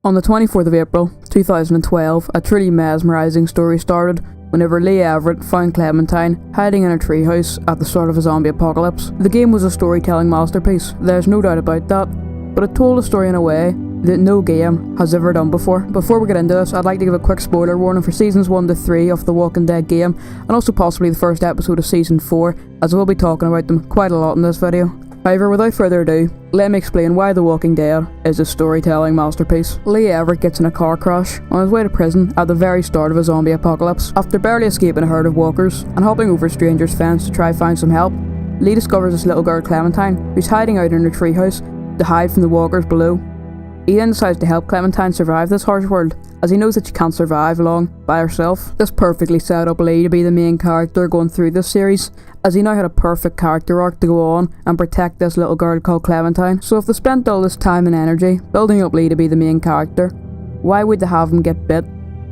On the 24th of April 2012, a truly mesmerising story started whenever Lee Everett found Clementine hiding in a treehouse at the start of a zombie apocalypse. The game was a storytelling masterpiece, there's no doubt about that, but it told a story in a way that no game has ever done before. Before we get into this, I'd like to give a quick spoiler warning for seasons 1 to 3 of The Walking Dead game, and also possibly the first episode of season 4, as we'll be talking about them quite a lot in this video. However, without further ado, let me explain why The Walking Dead is a storytelling masterpiece. Lee Everett gets in a car crash on his way to prison at the very start of a zombie apocalypse. After barely escaping a herd of walkers and hopping over a stranger's fence to try find some help, Lee discovers this little girl Clementine, who's hiding out in her treehouse to hide from the walkers below. He then decides to help Clementine survive this harsh world, as he knows that she can't survive long by herself. This perfectly set up Lee to be the main character going through this series, as he now had a perfect character arc to go on and protect this little girl called Clementine. So if they spent all this time and energy building up Lee to be the main character, why would they have him get bit?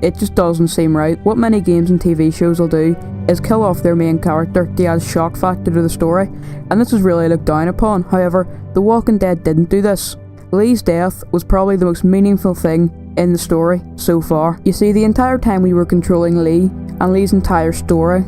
It just doesn't seem right. What many games and TV shows will do is kill off their main character to add shock factor to the story, and this is really looked down upon. However, The Walking Dead didn't do this. Lee's death was probably the most meaningful thing in the story so far. You see, the entire time we were controlling Lee, and Lee's entire story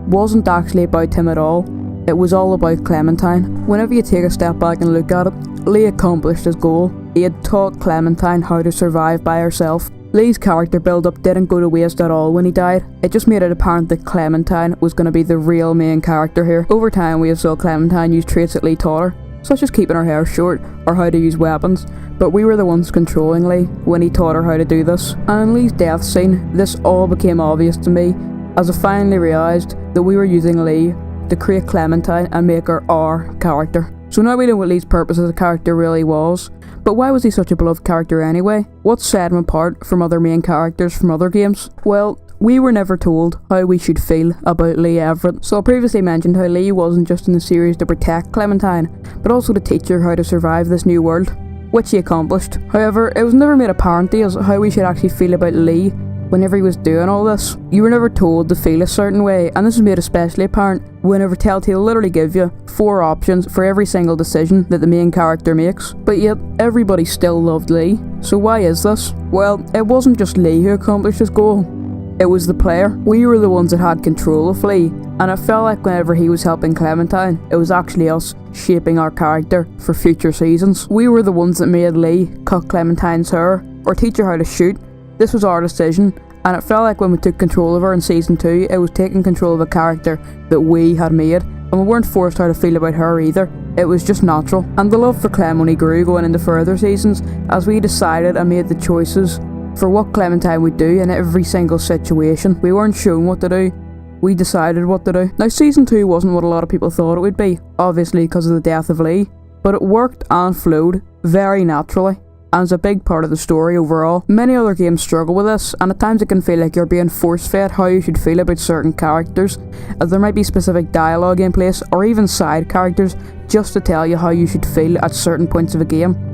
wasn't actually about him at all. It was all about Clementine. Whenever you take a step back and look at it, Lee accomplished his goal. He had taught Clementine how to survive by herself. Lee's character build-up didn't go to waste at all when he died. It just made it apparent that Clementine was going to be the real main character here. Over time, we have saw Clementine use traits that Lee taught her, such as keeping her hair short or how to use weapons, but we were the ones controlling Lee when he taught her how to do this. And in Lee's death scene, this all became obvious to me, as I finally realised that we were using Lee to create Clementine and make her our character. So now we know what Lee's purpose as a character really was, but why was he such a beloved character anyway? What set him apart from other main characters from other games? Well, we were never told how we should feel about Lee Everett. So I previously mentioned how Lee wasn't just in the series to protect Clementine, but also to teach her how to survive this new world, which he accomplished. However, it was never made apparent to us how we should actually feel about Lee whenever he was doing all this. You were never told to feel a certain way, and this is made especially apparent whenever Telltale literally give you 4 options for every single decision that the main character makes. But yet, everybody still loved Lee. So why is this? Well, it wasn't just Lee who accomplished his goal. It was the player. We were the ones that had control of Lee, and it felt like whenever he was helping Clementine, it was actually us shaping our character for future seasons. We were the ones that made Lee cut Clementine's hair, or teach her how to shoot. This was our decision, and it felt like when we took control of her in season 2, it was taking control of a character that we had made, and we weren't forced how to feel about her either. It was just natural. And the love for Clem only grew going into further seasons, as we decided and made the choices for what Clementine would do in every single situation. We weren't shown what to do, we decided what to do. Now, season 2 wasn't what a lot of people thought it would be, obviously because of the death of Lee, but it worked and flowed very naturally, and is a big part of the story overall. Many other games struggle with this, and at times it can feel like you're being force-fed how you should feel about certain characters, as there might be specific dialogue in place, or even side characters, just to tell you how you should feel at certain points of a game.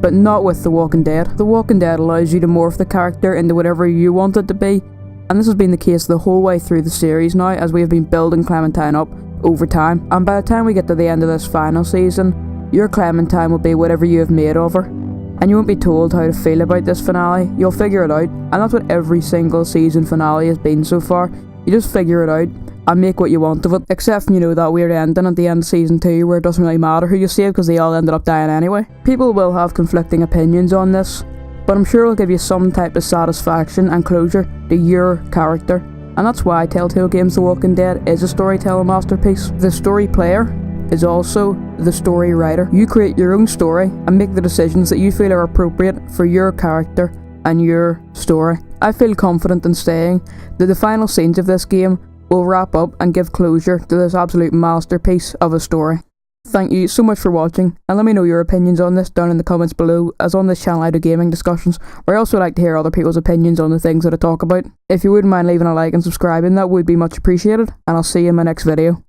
But not with The Walking Dead. The Walking Dead allows you to morph the character into whatever you want it to be, and this has been the case the whole way through the series now, as we have been building Clementine up over time. And by the time we get to the end of this final season, your Clementine will be whatever you have made of her, and you won't be told how to feel about this finale. You'll figure it out, and that's what every single season finale has been so far. You just figure it out and make what you want of it, except from, that weird ending at the end of season 2 where it doesn't really matter who you save because they all ended up dying anyway. People will have conflicting opinions on this, but I'm sure it'll give you some type of satisfaction and closure to your character, and that's why Telltale Games The Walking Dead is a storytelling masterpiece. The story player is also the story writer. You create your own story and make the decisions that you feel are appropriate for your character and your story. I feel confident in saying that the final scenes of this game will wrap up and give closure to this absolute masterpiece of a story. Thank you so much for watching, and let me know your opinions on this down in the comments below, as on this channel I do gaming discussions, where I also like to hear other people's opinions on the things that I talk about. If you wouldn't mind leaving a like and subscribing, that would be much appreciated, and I'll see you in my next video.